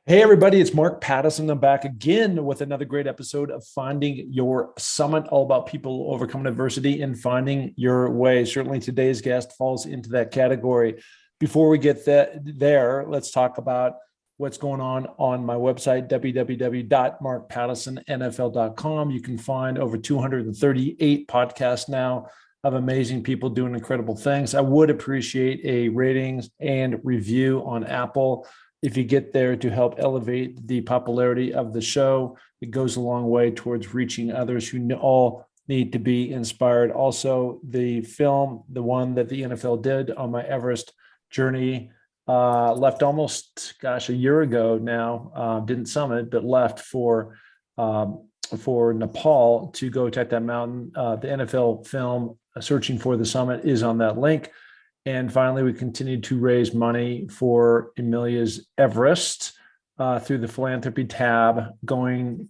Hey, everybody, it's Mark Pattison. I'm back again with another great episode of Finding Your Summit, all about people overcoming adversity and finding your way. Certainly today's guest falls into that category. Before we get there, let's talk about what's going on my website, www.markpattisonnfl.com. You can find over 238 podcasts now of amazing people doing incredible things. I would appreciate a ratings and review on Apple. If you get there to help elevate the popularity of the show, it goes a long way towards reaching others who all need to be inspired. Also, the film, the one that the NFL did on my Everest journey, left almost, a year ago now. Didn't summit, but left for Nepal to go attack that mountain. The NFL film, Searching for the Summit, is on that link. And finally, we continued to raise money for Amelia's Everest through the philanthropy tab, going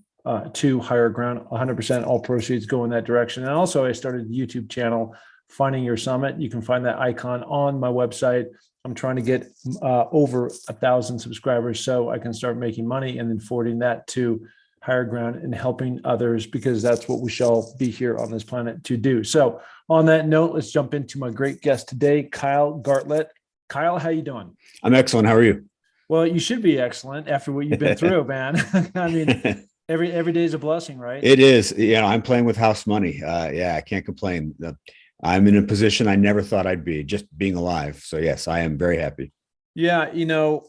to Higher Ground. 100% all proceeds go in that direction. And also, I started a YouTube channel, Finding Your Summit. You can find that icon on my website. I'm trying to get over 1,000 subscribers so I can start making money and then forwarding that to Higher Ground and helping others, because that's what we shall be here on this planet to do. So on that note, let's jump into my great guest today, Kyle Gartlett. Kyle, how you doing? I'm excellent. How are you? Well, you should be excellent after what you've been through, man. I mean, every day is a blessing, right? It is. I'm playing with house money. I can't complain. I'm in a position I never thought I'd be, just being alive. So yes, I am very happy. Yeah,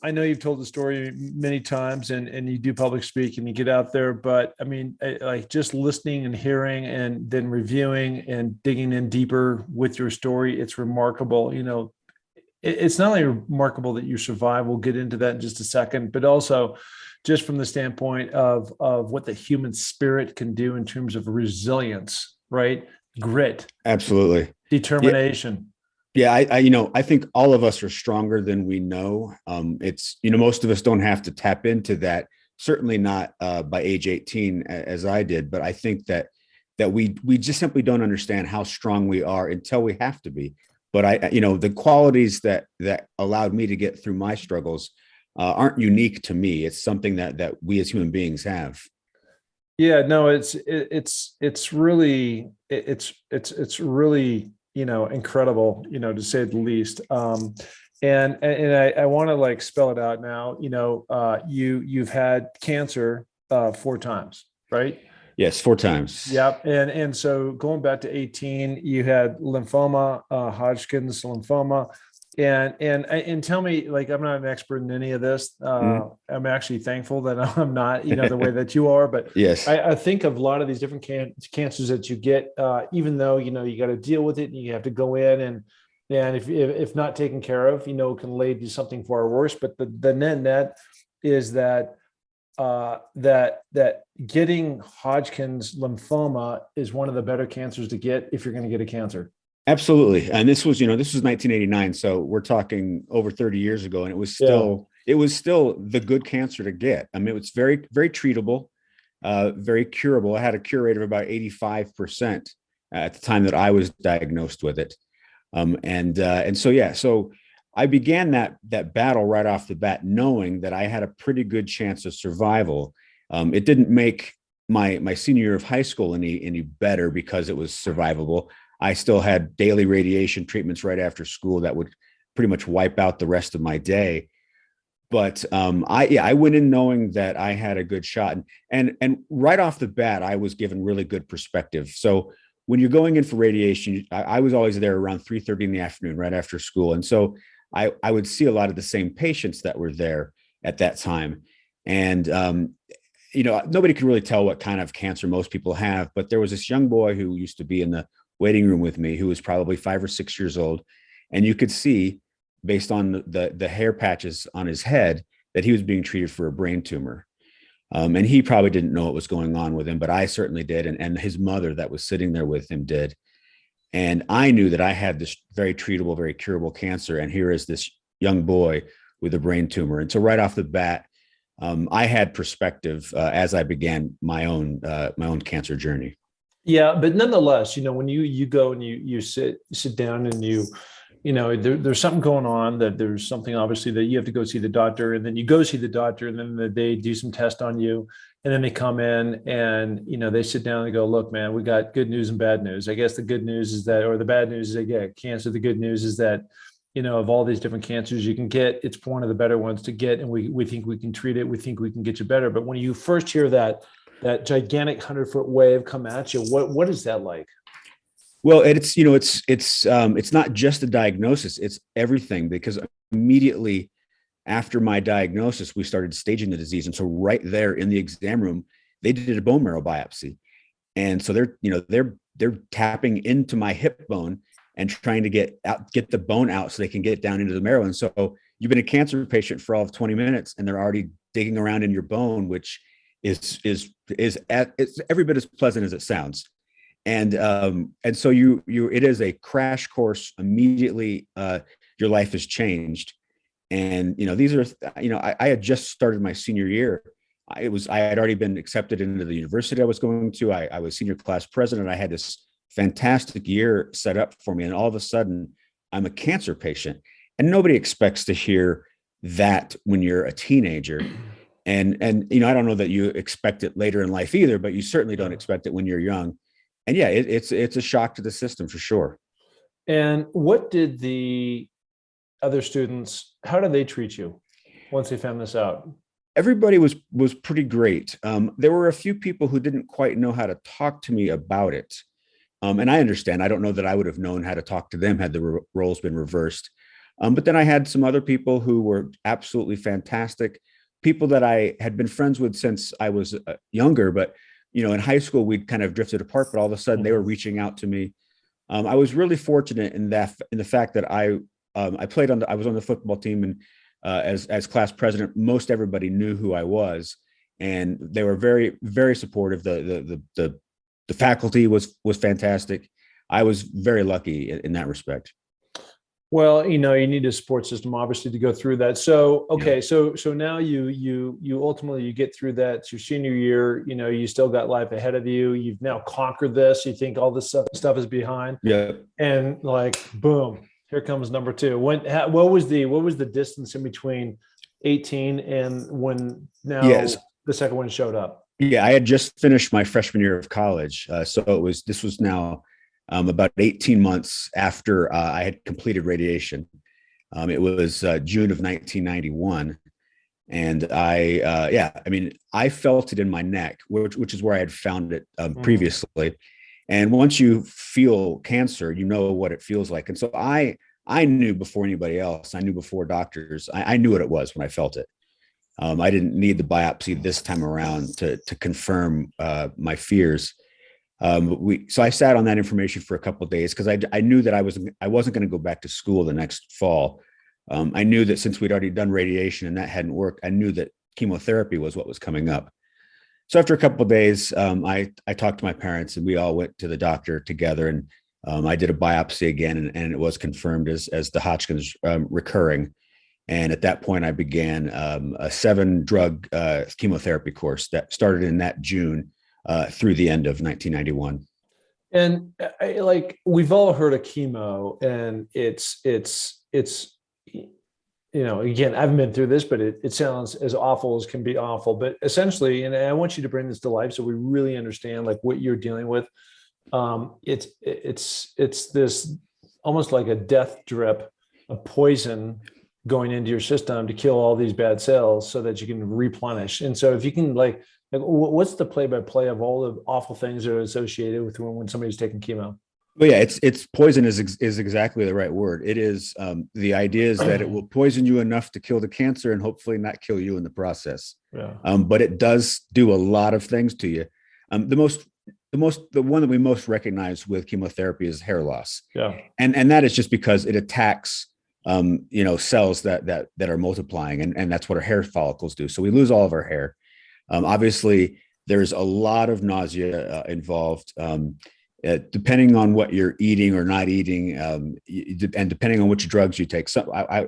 I know you've told the story many times and you do public speak and you get out there, but I mean, like just listening and hearing and then reviewing and digging in deeper with your story, it's remarkable. It's not only remarkable that you survive, we'll get into that in just a second, but also just from the standpoint of what the human spirit can do in terms of resilience, right? Grit. Absolutely. Determination. Yeah, I think all of us are stronger than we know. Most of us don't have to tap into that. Certainly not by age 18 as I did. But I think that we just simply don't understand how strong we are until we have to be. But the qualities that allowed me to get through my struggles aren't unique to me. It's something that we as human beings have. Yeah, no, it's really incredible, to say the least. And I want to like spell it out now. You've had cancer 4 times, right? Yes, 4 times. Yep. And so going back to 18, you had lymphoma, Hodgkin's lymphoma. And tell me, like, I'm not an expert in any of this. I'm actually thankful that I'm not, the way that you are. But yes, I think of a lot of these different cancers that you get, even though you got to deal with it and you have to go in and if not taken care of, it can lead to something far worse. But the net is that getting Hodgkin's lymphoma is one of the better cancers to get if you're going to get a cancer. Absolutely. And this was 1989. So we're talking over 30 years ago. And it was still the good cancer to get. I mean, it was very, very treatable, very curable. I had a cure rate of about 85% at the time that I was diagnosed with it. So I began that battle right off the bat, knowing that I had a pretty good chance of survival. It didn't make my senior year of high school any better because it was survivable. I still had daily radiation treatments right after school that would pretty much wipe out the rest of my day. But I went in knowing that I had a good shot. And right off the bat, I was given really good perspective. So when you're going in for radiation, I was always there around 3:30 in the afternoon, right after school. And so I would see a lot of the same patients that were there at that time. And, nobody could really tell what kind of cancer most people have. But there was this young boy who used to be in the waiting room with me, who was probably 5 or 6 years old. And you could see, based on the hair patches on his head, that he was being treated for a brain tumor. And he probably didn't know what was going on with him, but I certainly did. And his mother that was sitting there with him did. And I knew that I had this very treatable, very curable cancer. And here is this young boy with a brain tumor. And so right off the bat, I had perspective as I began my own cancer journey. Yeah, but nonetheless, when you go and you sit down and you there's something going on, that there's something obviously that you have to go see the doctor, and then you go see the doctor, and then they do some test on you, and then they come in and, they sit down and go, look, man, we got good news and bad news. I guess the good news is that, or the bad news is they get cancer. The good news is that, of all these different cancers you can get, it's one of the better ones to get. And we think we can treat it. We think we can get you better. But when you first hear that gigantic 100-foot wave come at you, what is that like? Well, it's not just the diagnosis, it's everything, because immediately after my diagnosis, we started staging the disease. And so right there in the exam room, they did a bone marrow biopsy. And so they're tapping into my hip bone and trying to get the bone out so they can get down into the marrow. And so you've been a cancer patient for all of 20 minutes and they're already digging around in your bone, which is it's every bit as pleasant as it sounds. And so it is a crash course immediately. Your life has changed. And, these are, I had just started my senior year. I had already been accepted into the university I was going to. I was senior class president. I had this fantastic year set up for me. And all of a sudden I'm a cancer patient, and nobody expects to hear that when you're a teenager. And, I don't know that you expect it later in life either, but you certainly don't expect it when you're young. And yeah, it's a shock to the system for sure. And what did the other students, how did they treat you once they found this out? Everybody was pretty great. There were a few people who didn't quite know how to talk to me about it. And I understand. I don't know that I would have known how to talk to them had the roles been reversed. But then I had some other people who were absolutely fantastic, people that I had been friends with since I was younger, but in high school, we'd kind of drifted apart, but all of a sudden they were reaching out to me. I was really fortunate in the fact that I was on the football team, and as class president, most everybody knew who I was, and they were very, very supportive. The faculty was fantastic. I was very lucky in that respect. Well, you need a support system, obviously, to go through that. So, okay. Yeah. So now you ultimately you get through that. It's your senior year, you still got life ahead of you. You've now conquered this. You think all this stuff is behind. Yeah. And boom, here comes number two. What was the distance in between 18 and when now the second one showed up? Yeah. I had just finished my freshman year of college. So this was now about 18 months after I had completed radiation. It was June of 1991. And I felt it in my neck, which is where I had found it previously. And once you feel cancer, you know what it feels like. And so I knew before anybody else, I knew before doctors, I knew what it was when I felt it. I didn't need the biopsy this time around to confirm my fears. So I sat on that information for a couple of days because I knew that I wasn't going to go back to school the next fall. I knew that since we'd already done radiation and that hadn't worked, I knew that chemotherapy was what was coming up. So after a couple of days, I talked to my parents and we all went to the doctor together, and I did a biopsy again, and it was confirmed as the Hodgkin's recurring. And at that point, I began a 7-drug chemotherapy course that started in that June through the end of 1991. And we've all heard of chemo, and it's again, I haven't been through this, but it sounds as awful as can be awful. But essentially, and I want you to bring this to life so we really understand what you're dealing with. It's this almost like a death drip of poison going into your system to kill all these bad cells so that you can replenish. And so if you can what's the play-by-play of all the awful things that are associated with when somebody's taking chemo? Well, yeah, it's poison is exactly the right word. It is the idea is that it will poison you enough to kill the cancer and hopefully not kill you in the process. Yeah. But it does do a lot of things to you. The one that we most recognize with chemotherapy is hair loss. Yeah. And that is just because it attacks cells that are multiplying, and that's what our hair follicles do. So we lose all of our hair. Obviously, there's a lot of nausea involved, depending on what you're eating or not eating, and depending on which drugs you take. So I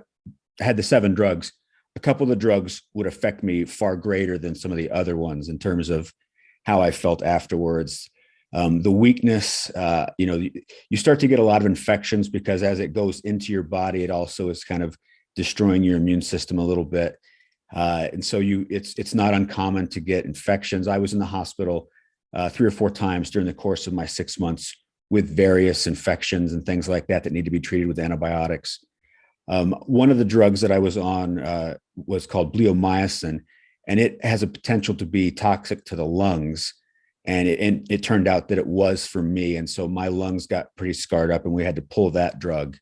had the 7 drugs. A couple of the drugs would affect me far greater than some of the other ones in terms of how I felt afterwards. The weakness, you start to get a lot of infections because as it goes into your body, it also is kind of destroying your immune system a little bit. And so it's not uncommon to get infections. I was in the hospital 3 or 4 times during the course of my 6 months with various infections and things like that need to be treated with antibiotics. One of the drugs that I was on was called bleomycin, and it has a potential to be toxic to the lungs. And it turned out that it was for me. And so my lungs got pretty scarred up and we had to pull that drug.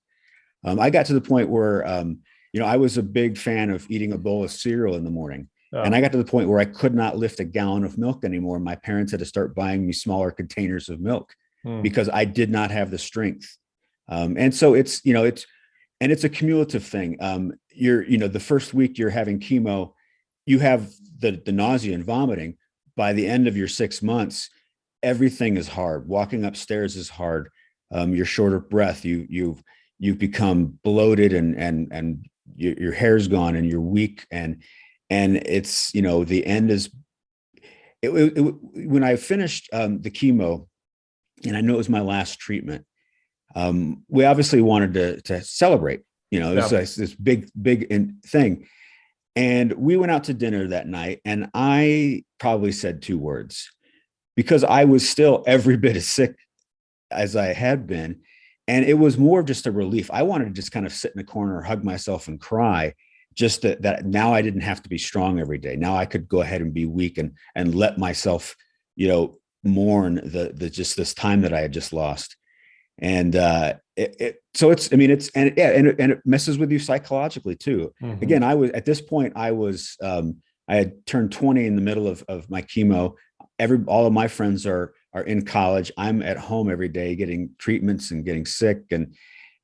I got to the point where, I was a big fan of eating a bowl of cereal in the morning. Oh. And I got to the point where I could not lift a gallon of milk anymore. My parents had to start buying me smaller containers of milk because I did not have the strength. And so it's a cumulative thing. The first week you're having chemo, you have the nausea and vomiting. By the end of your 6 months, everything is hard. Walking upstairs is hard. You're short of breath. You've become bloated and your hair's gone and you're weak. And it's, the end is, when I finished the chemo, and I know it was my last treatment, we obviously wanted to celebrate, it's this big thing. And we went out to dinner that night and I probably said 2 words because I was still every bit as sick as I had been. And it was more of just a relief. I wanted to just kind of sit in a corner, hug myself and cry, just that now I didn't have to be strong every day. Now I could go ahead and be weak and let myself, mourn the just this time that I had just lost. And it messes with you psychologically too. Mm-hmm. Again, at this point, I had turned 20 in the middle of my chemo. All of my friends are in college. I'm at home every day getting treatments and getting sick. And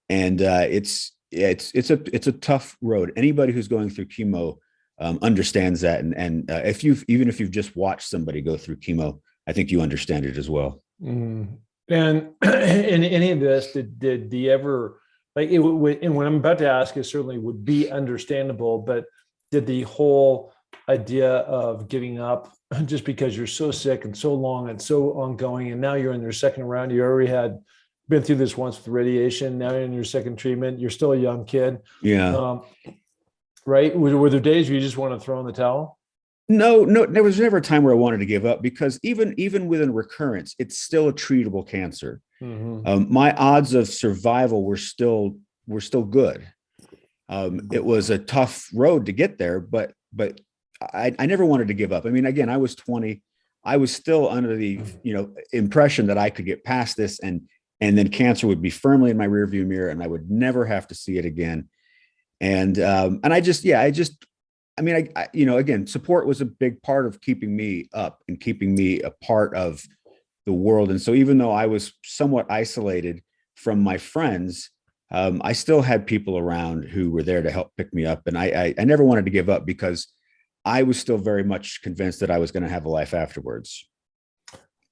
it's a tough road. Anybody who's going through chemo understands that. And if you've just watched somebody go through chemo, I think you understand it as well. Mm. And in any of this, did you ever and what I'm about to ask is certainly would be understandable, but did the whole idea of giving up just because you're so sick and so long and so ongoing, and now you're in your second round, you already had been through this once with radiation, now you're in your second treatment, you're still a young kid. Yeah. Right? Were there days where you just want to throw in the towel? No, there was never a time where I wanted to give up because even within recurrence, it's still a treatable cancer. Mm-hmm. My odds of survival were still good. It was a tough road to get there, but I never wanted to give up. I mean, again, I was 20. I was still under the impression that I could get past this, and then cancer would be firmly in my rearview mirror, and I would never have to see it again. And again, support was a big part of keeping me up and keeping me a part of the world. And so even though I was somewhat isolated from my friends, I still had people around who were there to help pick me up. And I never wanted to give up because I was still very much convinced that I was going to have a life afterwards.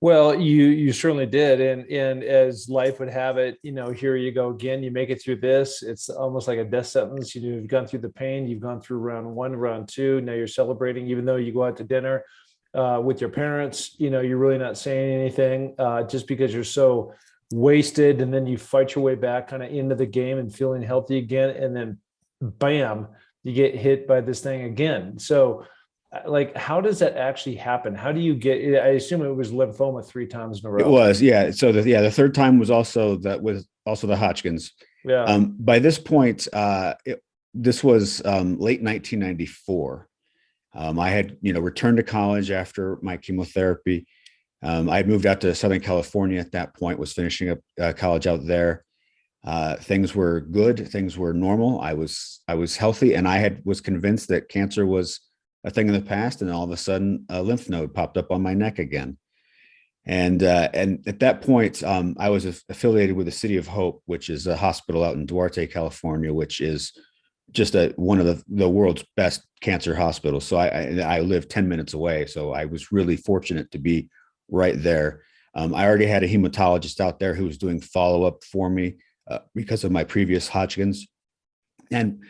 Well, you certainly did. And as life would have it, here you go again, you make it through this. It's almost like a death sentence. You've gone through the pain, you've gone through round 1, round 2. Now you're celebrating, even though you go out to dinner with your parents, you're really not saying anything just because you're so wasted. And then you fight your way back kind of into the game and feeling healthy again. And then bam, you get hit by this thing again. So how does that actually happen? How do you get, I assume it was lymphoma 3 times in a row. It was, yeah. So the third time was also the Hodgkin's. Yeah. By this point, this was late 1994. I had, returned to college after my chemotherapy. I had moved out to Southern California at that point, was finishing up college out there. Things were good. Things were normal. I was healthy, and I was convinced that cancer was a thing in the past, and all of a sudden a lymph node popped up on my neck again. And at that point, I was affiliated with the City of Hope, which is a hospital out in Duarte, California, which is just one of the world's best cancer hospitals. So I live 10 minutes away. So I was really fortunate to be right there. I already had a hematologist out there who was doing follow-up for me because of my previous Hodgkin's. And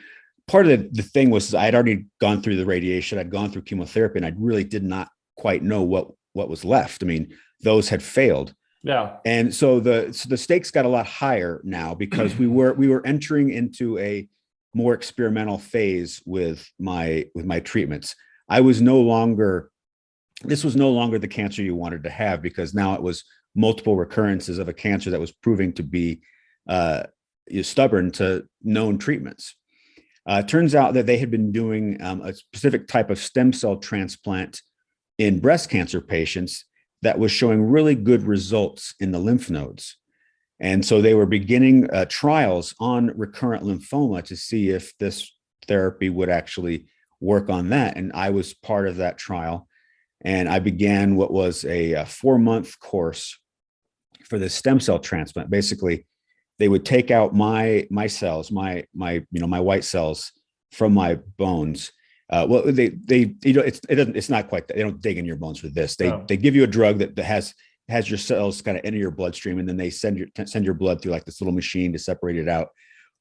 part of the thing was I had already gone through the radiation, I'd gone through chemotherapy, and I really did not quite know what was left. I mean, those had failed. Yeah. And so the stakes got a lot higher now because we were entering into a more experimental phase with my treatments. This was no longer the cancer you wanted to have, because now it was multiple recurrences of a cancer that was proving to be stubborn to known treatments. Turns out that they had been doing a specific type of stem cell transplant in breast cancer patients that was showing really good results in the lymph nodes. And so they were beginning trials on recurrent lymphoma to see if this therapy would actually work on that. And I was part of that trial. And I began what was a 4-month course for the stem cell transplant. Basically, they would take out my cells, my white cells from my bones. It's not quite that. They don't dig in your bones for this. They give you a drug that has your cells kind of enter your bloodstream, and then they send your blood through like this little machine to separate it out.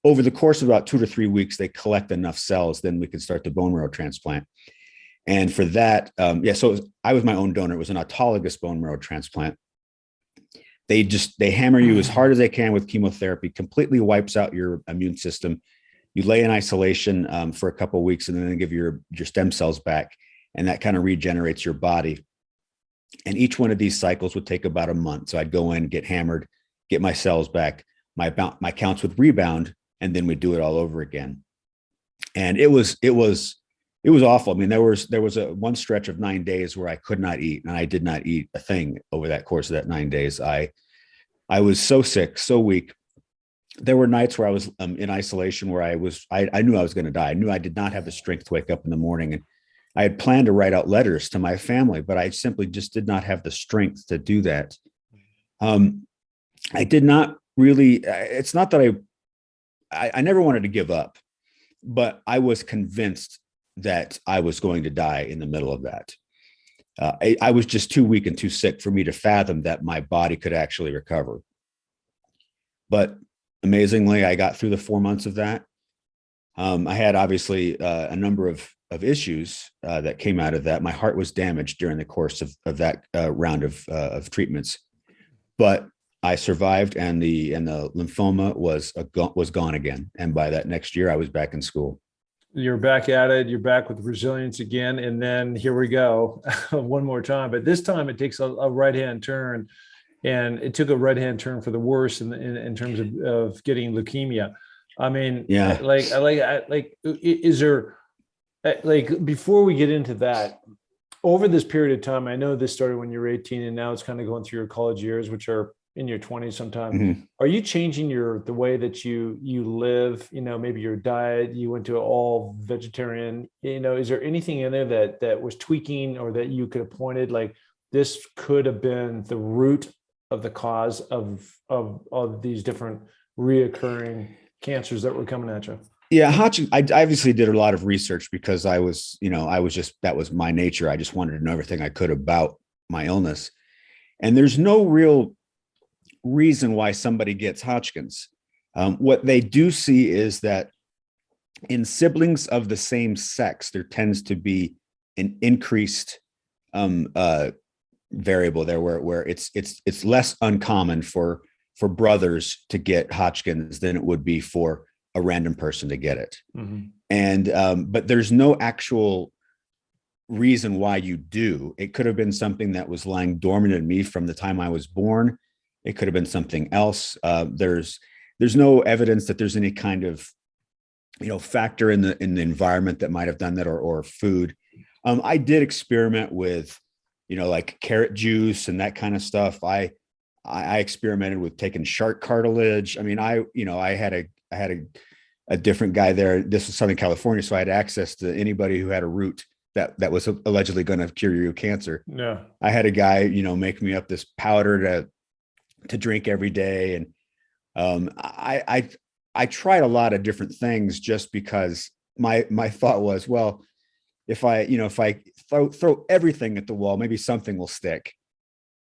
Over the course of about 2 to 3 weeks, they collect enough cells, then we can start the bone marrow transplant. And for that, so I was my own donor. It was an autologous bone marrow transplant. They hammer you as hard as they can with chemotherapy, completely wipes out your immune system. You lay in isolation for a couple of weeks, and then they give your stem cells back, and that kind of regenerates your body. And each one of these cycles would take about a month. So I'd go in, get hammered, get my cells back, my counts would rebound, and then we'd do it all over again. And it was awful. I mean, there was one stretch of 9 days where I could not eat, and I did not eat a thing over that course of that 9 days. I was so sick, so weak. There were nights where I was in isolation where I knew I was going to die. I knew I did not have the strength to wake up in the morning, and I had planned to write out letters to my family, but I simply just did not have the strength to do that. I did not really. It's not that I never wanted to give up, but I was convinced that I was going to die in the middle of that. I was just too weak and too sick for me to fathom that my body could actually recover. But amazingly, I got through the 4 months of that. I had obviously a number of issues that came out of that. My heart was damaged during the course of that round of treatments, but I survived, and the lymphoma was gone again. And by that next year, I was back in school. You're back at it. You're back with resilience again. And then here we go one more time. But this time it takes a right-hand turn. And it took a right-hand turn for the worse in terms of getting leukemia. I mean, yeah. Is there, before we get into that, over this period of time, I know this started when you were 18 and now it's kind of going through your college years, which are in your 20s sometime. Mm-hmm. Are you changing the way that you live, maybe your diet, you went to all vegetarian, is there anything in there that was tweaking, or that you could have pointed, like this could have been the root of the cause of these different reoccurring cancers that were coming at you? Yeah, Hodgkin, I obviously did a lot of research because that was my nature. I just wanted to know everything I could about my illness. And there's no real reason why somebody gets Hodgkin's. What they do see is that in siblings of the same sex, there tends to be an increased variable there where it's less uncommon for brothers to get Hodgkin's than it would be for a random person to get it. Mm-hmm. And but there's no actual reason why you do. It could have been something that was lying dormant in me from the time I was born. It could have been something else. There's no evidence that there's any kind of factor in the environment that might have done that, or food. I did experiment with like carrot juice and that kind of stuff. I experimented with taking shark cartilage. I mean, I had a different guy there. This was Southern California, so I had access to anybody who had a root that was allegedly going to cure you of cancer. Yeah, I had a guy, make me up this powder to drink every day, and I tried a lot of different things just because my thought was, well, if I throw everything at the wall, maybe something will stick.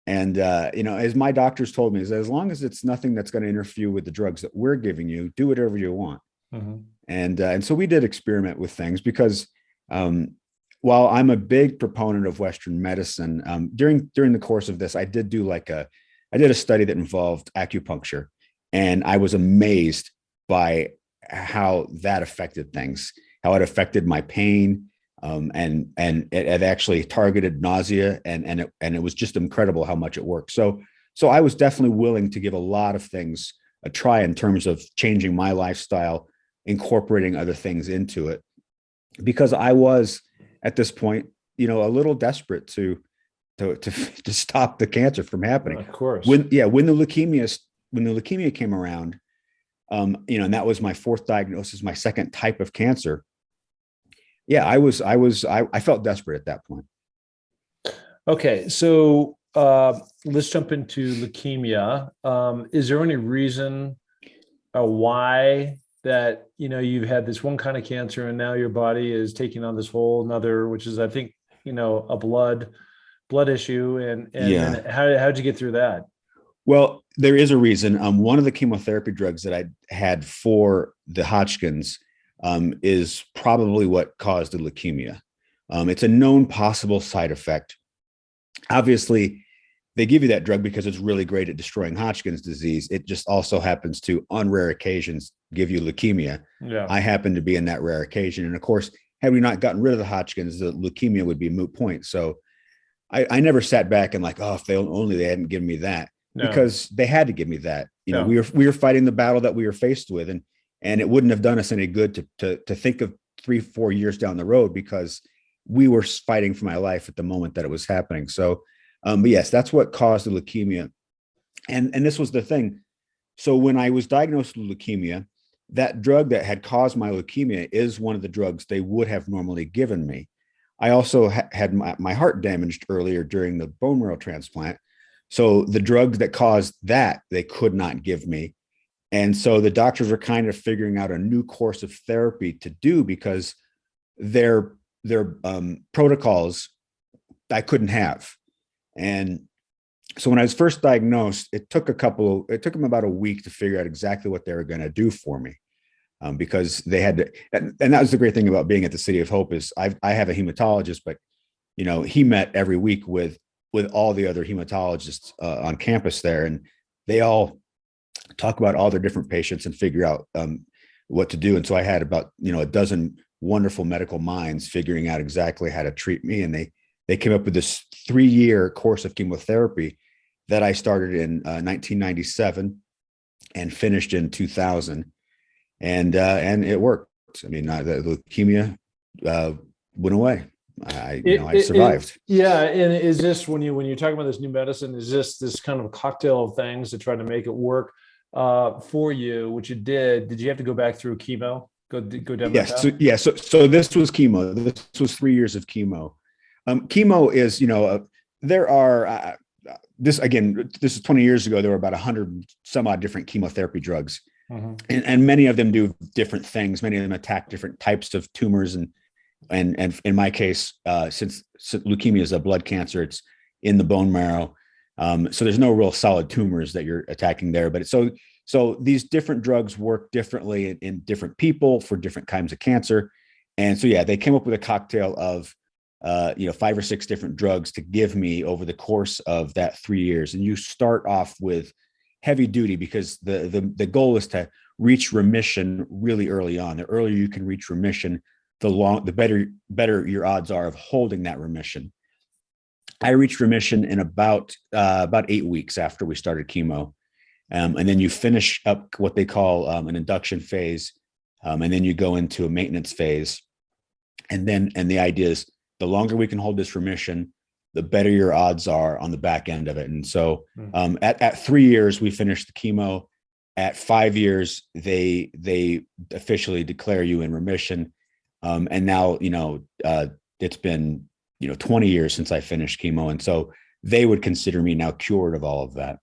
And, as my doctors told me, is as long as it's nothing that's going to interfere with the drugs that we're giving you, do whatever you want. Mm-hmm. And so we did experiment with things because while I'm a big proponent of Western medicine, during the course of this, I did do like a I did a study that involved acupuncture, and I was amazed by how that affected things, how it affected my pain, and it actually targeted nausea, and it was just incredible how much it worked. So I was definitely willing to give a lot of things a try in terms of changing my lifestyle, incorporating other things into it, because I was at this point, a little desperate to stop the cancer from happening. Of course. When the leukemia came around, and that was my fourth diagnosis, my second type of cancer. Yeah, I felt desperate at that point. Okay, so let's jump into leukemia. Is there any reason why that you've had this one kind of cancer and now your body is taking on this whole another, which is, I think, a blood issue, and Yeah. then how'd you get through that? Well, there is a reason. One of the chemotherapy drugs that I had for the Hodgkin's is probably what caused the leukemia. It's a known possible side effect. Obviously, they give you that drug because it's really great at destroying Hodgkin's disease. It just also happens to, on rare occasions, give you leukemia. Yeah. I happen to be in that rare occasion. And of course, had we not gotten rid of the Hodgkin's, the leukemia would be a moot point. So I never sat back and like, oh, if they hadn't given me that. No. Because they had to give me that. No. We were fighting the battle that we were faced with, and it wouldn't have done us any good to think of 3-4 years down the road, because we were fighting for my life at the moment that it was happening. So, but yes, that's what caused the leukemia, and this was the thing. So when I was diagnosed with leukemia, that drug that had caused my leukemia is one of the drugs they would have normally given me. I also had my heart damaged earlier during the bone marrow transplant. So the drugs that caused that, they could not give me. And so the doctors were kind of figuring out a new course of therapy to do, because their protocols I couldn't have. And so when I was first diagnosed, it took them about a week to figure out exactly what they were going to do for me. Because they had to, and that was the great thing about being at the City of Hope, is I have a hematologist, but he met every week with all the other hematologists on campus there, and they all talk about all their different patients and figure out what to do. And so I had about a dozen wonderful medical minds figuring out exactly how to treat me, and they came up with this 3-year course of chemotherapy that I started in 1997 and finished in 2000. And it worked. I mean, the leukemia went away. I survived. Yeah. And is this, when you're talking about this new medicine, is this kind of a cocktail of things to try to make it work for you, which it did? Did you have to go back through chemo? Go down that path? So this was chemo. This was 3 years of chemo. Chemo is, there are, this is 20 years ago, there were about 100 some odd different chemotherapy drugs. Mm-hmm. And many of them do different things. Many of them attack different types of tumors. And in my case, since leukemia is a blood cancer, it's in the bone marrow. So there's no real solid tumors that you're attacking there. But so these different drugs work differently in different people for different kinds of cancer. And so, yeah, they came up with a cocktail of, 5 or 6 different drugs to give me over the course of that 3 years. And you start off with heavy duty, because the goal is to reach remission really early on. The earlier you can reach remission, the better your odds are of holding that remission. I reached remission in about 8 weeks after we started chemo. And then you finish up what they call an induction phase. And then you go into a maintenance phase. And the idea is, the longer we can hold this remission, the better your odds are on the back end of it. And so at 3 years, we finished the chemo. At 5 years, they officially declare you in remission. And now, it's been, 20 years since I finished chemo. And so they would consider me now cured of all of that.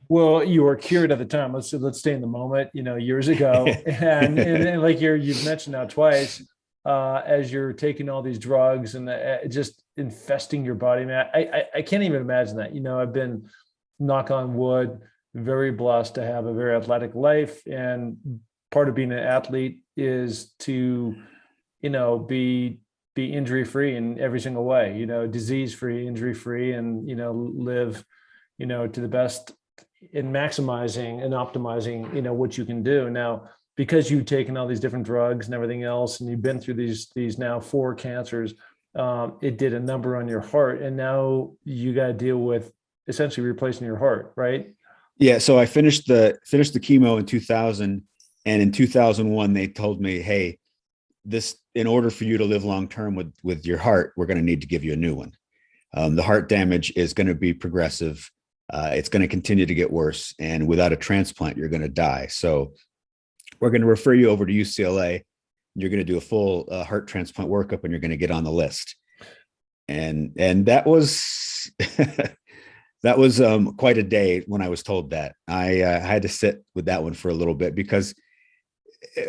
Well, you were cured at the time. Let's stay in the moment, years ago. and like you've mentioned now twice, as you're taking all these drugs and just infesting your body, man, I can't even imagine that. I've been, knock on wood, very blessed to have a very athletic life. And part of being an athlete is to, be injury-free in every single way, disease-free, injury-free, and, live, to the best in maximizing and optimizing, what you can do. Now, because you've taken all these different drugs and everything else, and you've been through these now 4 cancers, it did a number on your heart, and now you got to deal with essentially replacing your heart, right? Yeah. So I finished the chemo in 2000, and in 2001 they told me, hey, in order for you to live long term with your heart, we're going to need to give you a new one. The heart damage is going to be progressive. It's going to continue to get worse, and without a transplant, you're going to die. So we're going to refer you over to UCLA. You're going to do a full heart transplant workup, and you're going to get on the list. And that was that was quite a day when I was told that. I had to sit with that one for a little bit, because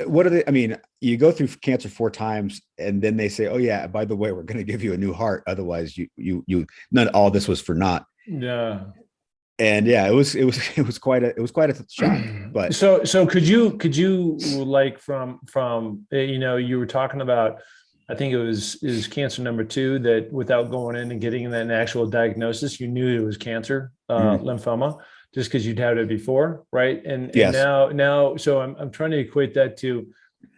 what are they? I mean, you go through cancer 4 times, and then they say, "Oh yeah, by the way, we're going to give you a new heart. Otherwise, you none. All this was for naught." Yeah. And yeah, it was quite a shock. But so could you like from you were talking about, I think is cancer number 2, that without going in and getting an actual diagnosis, you knew it was cancer, lymphoma, just because you'd had it before, right? And yes. now, so I'm trying to equate that to,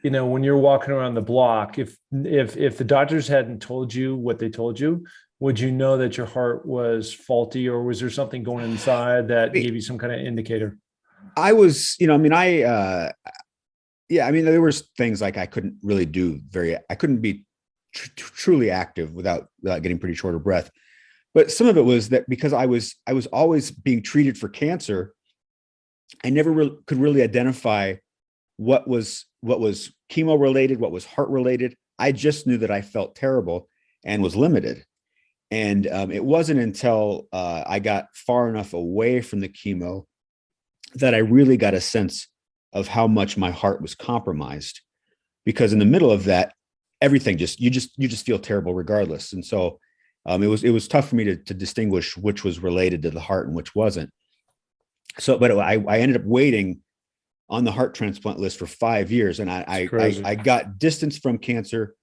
when you're walking around the block, if the doctors hadn't told you what they told you, would you know that your heart was faulty, or was there something going inside that gave you some kind of indicator? I was, there was things like I couldn't really I couldn't be truly active without getting pretty short of breath. But some of it was that because I was always being treated for cancer, I never could really identify what was chemo related, what was heart related. I just knew that I felt terrible and was limited. And it wasn't until I got far enough away from the chemo that I really got a sense of how much my heart was compromised. Because in the middle of that, everything you just feel terrible regardless. And so it was tough for me to distinguish which was related to the heart and which wasn't. So, but I ended up waiting on the heart transplant list for 5 years, and I got distance from cancer.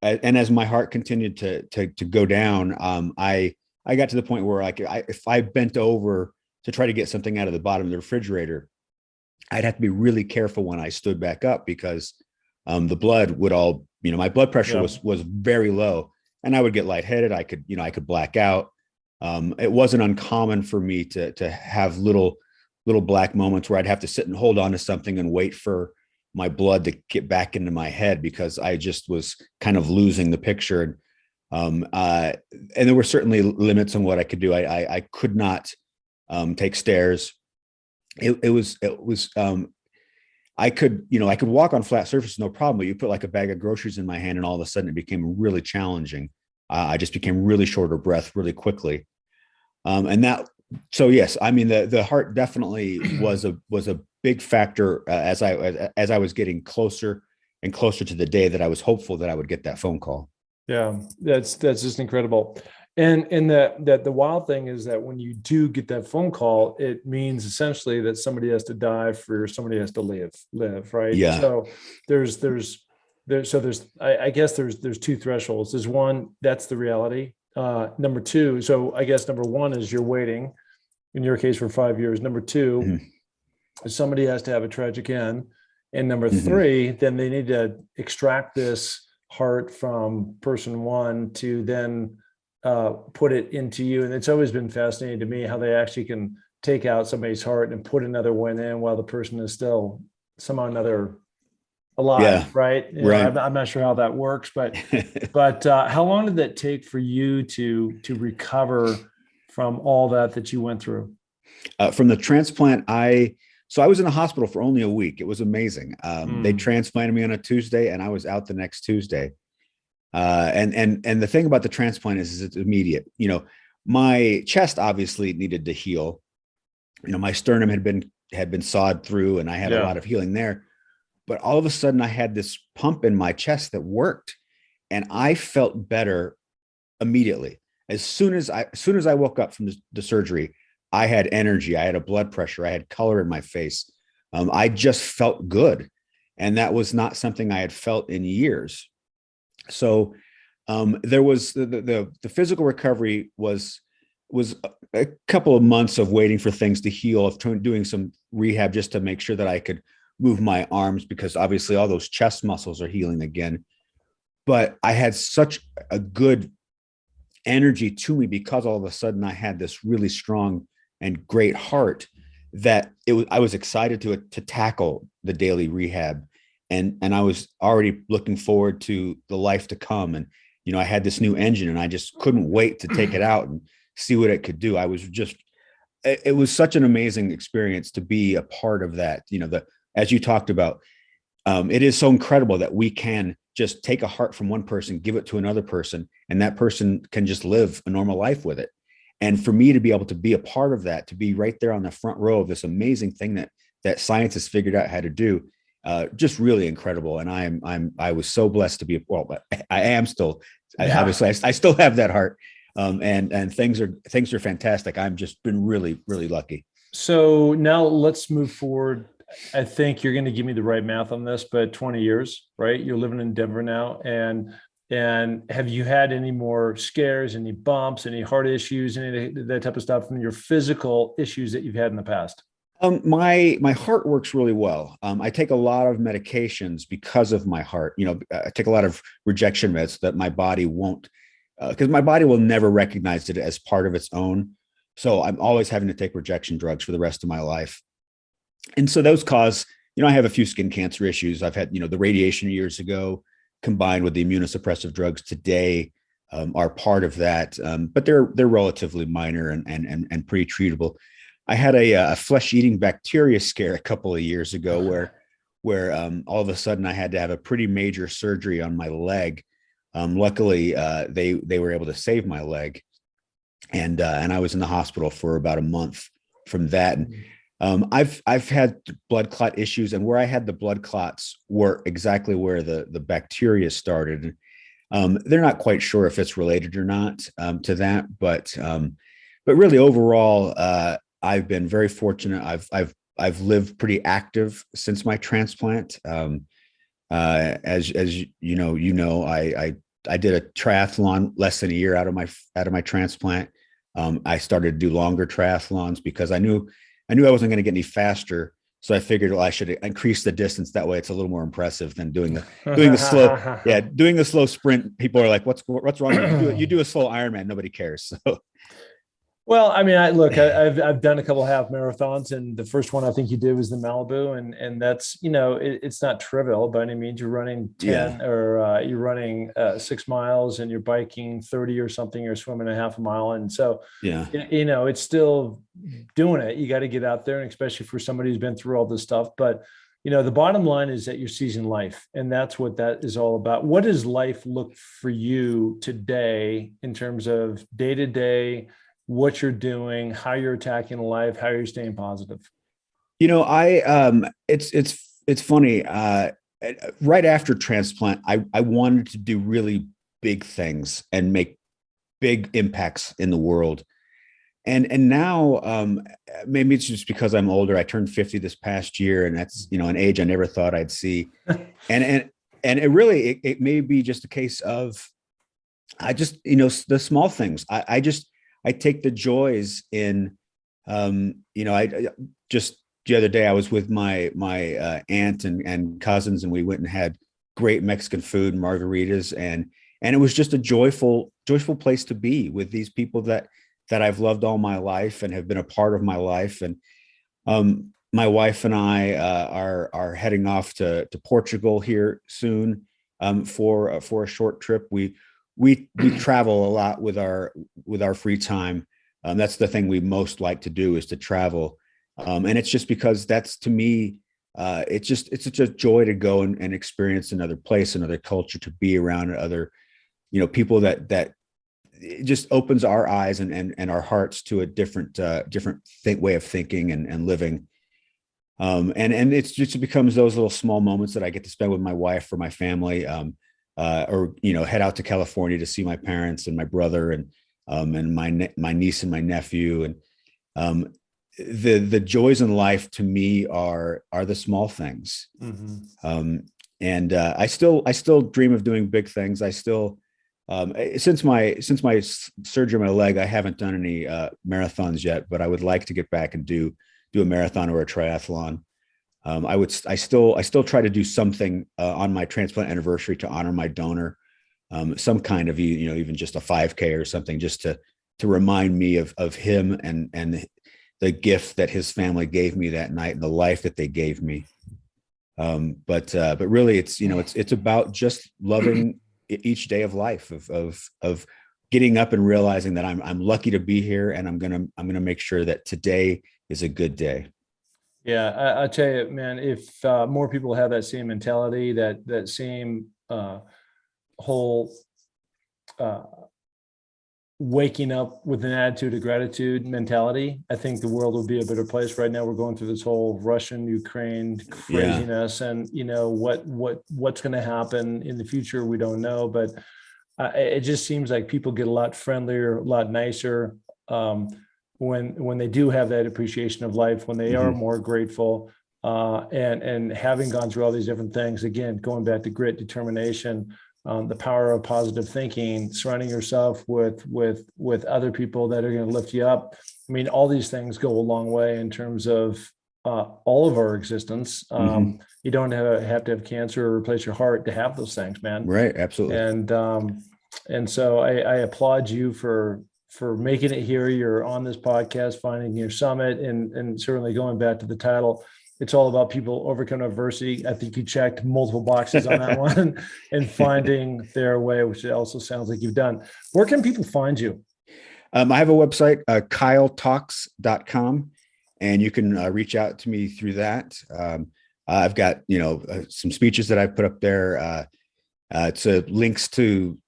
And as my heart continued to go down, I got to the point where if I bent over to try to get something out of the bottom of the refrigerator, I'd have to be really careful when I stood back up, because the blood would all, my blood pressure was very low, and I would get lightheaded. I could black out. It wasn't uncommon for me to have little black moments where I'd have to sit and hold on to something and wait for my blood to get back into my head, because I just was kind of losing the picture. And there were certainly limits on what I could do. I could not take stairs. It was I could walk on flat surfaces, no problem. But you put like a bag of groceries in my hand, and all of a sudden it became really challenging. I just became really short of breath really quickly. So yes, I mean, the heart definitely was a big factor as I was getting closer and closer to the day that I was hopeful that I would get that phone call. Yeah, that's just incredible. And that the wild thing is that when you do get that phone call, it means essentially that somebody has to die for somebody has to live, right? Yeah. So I guess there's 2 thresholds. There's one, that's the reality. Number 2, so I guess number 1 is you're waiting, in your case, for 5 years. Number 2, somebody has to have a tragic end. And number 3, then they need to extract this heart from person 1 to then put it into you. And it's always been fascinating to me how they actually can take out somebody's heart and put another one in while the person is still somehow another alive, right? Right. I'm not sure how that works, but how long did that take for you to recover from all that you went through? From the transplant, I was in the hospital for only a week. It was amazing. They transplanted me on a Tuesday, and I was out the next Tuesday. And the thing about the transplant is it's immediate. My chest obviously needed to heal. My sternum had been sawed through, and I had a lot of healing there. But all of a sudden, I had this pump in my chest that worked, and I felt better immediately. As soon as I woke up from the surgery, I had energy, I had a blood pressure, I had color in my face. I just felt good, and that was not something I had felt in years. So there was the physical recovery was was a couple of months of waiting for things to heal, of doing some rehab just to make sure that I could move my arms, because obviously all those chest muscles are healing again. But I had such a good energy to me because all of a sudden I had this really strong and great heart that I was excited to tackle the daily rehab. And I was already looking forward to the life to come. And, I had this new engine and I just couldn't wait to take it out and see what it could do. It was such an amazing experience to be a part of that. As you talked about, it is so incredible that we can just take a heart from one person, give it to another person, and that person can just live a normal life with it. And for me to be able to be a part of that, to be right there on the front row of this amazing thing that science has figured out how to do, just really incredible. And I was so blessed to be, I am still, obviously I still have that heart. And things are fantastic. I'm just been really, really lucky. So now let's move forward. I think you're going to give me the right math on this, but 20 years, right? You're living in Denver now. And have you had any more scares, any bumps, any heart issues, any of that type of stuff from your physical issues that you've had in the past? My heart works really well. I take a lot of medications because of my heart. I take a lot of rejection meds that my body won't, because my body will never recognize it as part of its own. So I'm always having to take rejection drugs for the rest of my life. And so those cause, I have a few skin cancer issues. I've had, the radiation years ago combined with the immunosuppressive drugs today are part of that. But they're relatively minor and pretty treatable. I had a flesh-eating bacteria scare a couple of years ago where all of a sudden I had to have a pretty major surgery on my leg. Luckily, they were able to save my leg, and I was in the hospital for about a month from that. I've had blood clot issues, and where I had the blood clots were exactly where the bacteria started. They're not quite sure if it's related or not to that, but really overall, I've been very fortunate. I've lived pretty active since my transplant. As you know, I did a triathlon less than a year out of my transplant. I started to do longer triathlons because I knew I wasn't going to get any faster. So I figured, I should increase the distance. That way it's a little more impressive than doing the slow. Yeah. Doing the slow sprint. People are like, what's wrong? You do a slow Ironman. Nobody cares. So. Well, I mean, I've done a couple of half marathons, and the first one I think you did was the Malibu, and that's, it's not trivial by any means. You're running 10 or you're running 6 miles, and you're biking 30 or something, you're swimming a half a mile. And so, it's still doing it. You got to get out there, and especially for somebody who's been through all this stuff. But, the bottom line is that you're seizing life, and that's what that is all about. What does life look for you today in terms of day to day, what you're doing, how you're attacking life, how you're staying positive? It's funny. Right after transplant, I wanted to do really big things and make big impacts in the world. And now, maybe it's just because I'm older. I turned 50 this past year, and that's, an age I never thought I'd see. And it really, it may be just a case of, I just, the small things. I take the joys in, I just the other day I was with my aunt and cousins, and we went and had great Mexican food and margaritas, and it was just a joyful place to be with these people that I've loved all my life and have been a part of my life. And my wife and I are heading off to Portugal here soon for a short trip. We travel a lot with our free time. That's the thing we most like to do, is to travel. And it's just because that's, to me, it's such a joy to go and experience another place, another culture, to be around other, people that it just opens our eyes and our hearts to a different way of thinking and living. And it's just, it becomes those little small moments that I get to spend with my wife or my family. Or head out to California to see my parents and my brother and my niece and my nephew. And the joys in life to me are the small things. Mm-hmm. And I still dream of doing big things. I still Since my surgery on my leg, I haven't done any marathons yet, but I would like to get back and do a marathon or a triathlon. I still try to do something on my transplant anniversary to honor my donor, some kind of, even just a 5K or something, just to remind me of him and the gift that his family gave me that night and the life that they gave me. But really, it's about just loving each day of life, of getting up and realizing that I'm lucky to be here, and I'm gonna make sure that today is a good day. Yeah, I tell you, man, if more people have that same mentality, that same whole waking up with an attitude of gratitude mentality, I think the world would be a better place. Right now, we're going through this whole Russian-Ukraine craziness, and what's going to happen in the future, we don't know. But it just seems like people get a lot friendlier, a lot nicer when they do have that appreciation of life, when they are more grateful, and having gone through all these different things. Again, going back to grit, determination. The power of positive thinking, surrounding yourself with other people that are going to lift you up. I mean, all these things go a long way in terms of all of our existence. You don't have to have cancer or replace your heart to have those things, man. Right. Absolutely. And so I applaud you for making it here. You're on this podcast, finding your summit, and certainly going back to the title. It's all about people overcoming adversity. I think you checked multiple boxes on that one, and finding their way, which also sounds like you've done. Where can people find you? I have a website, kyletalks.com, and you can reach out to me through that. I've got, some speeches that I've put up there. It's links to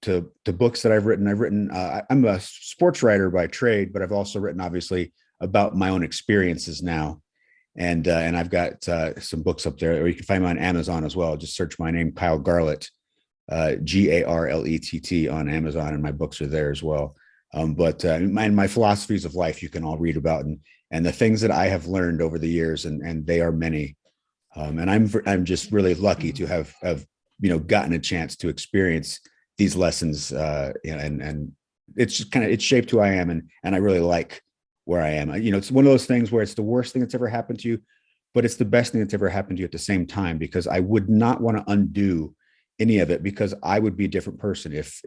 books that I've written. I'm a sports writer by trade, but I've also written, obviously, about my own experiences now. And I've got some books up there, or you can find me on Amazon as well. Just search my name, Kyle Garlett, Garlett on Amazon, and my books are there as well. But my philosophies of life, you can all read about, and the things that I have learned over the years, and they are many. And I'm just really lucky to have gotten a chance to experience these lessons, and it's just it's shaped who I am, and I really like where I am. It's one of those things where it's the worst thing that's ever happened to you, but it's the best thing that's ever happened to you at the same time, because I would not want to undo any of it, because I would be a different person if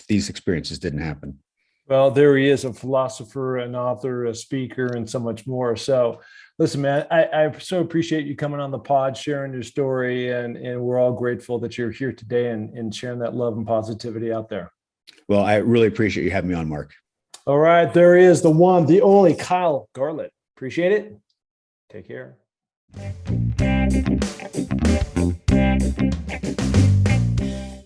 these experiences didn't happen. Well, there he is, a philosopher, an author, a speaker, and so much more. So listen, man, I so appreciate you coming on the pod, sharing your story, and we're all grateful that you're here today and sharing that love and positivity out there. Well, I really appreciate you having me on, Mark. All right, there he is, the one, the only Kyle Garlett. Appreciate it. Take care.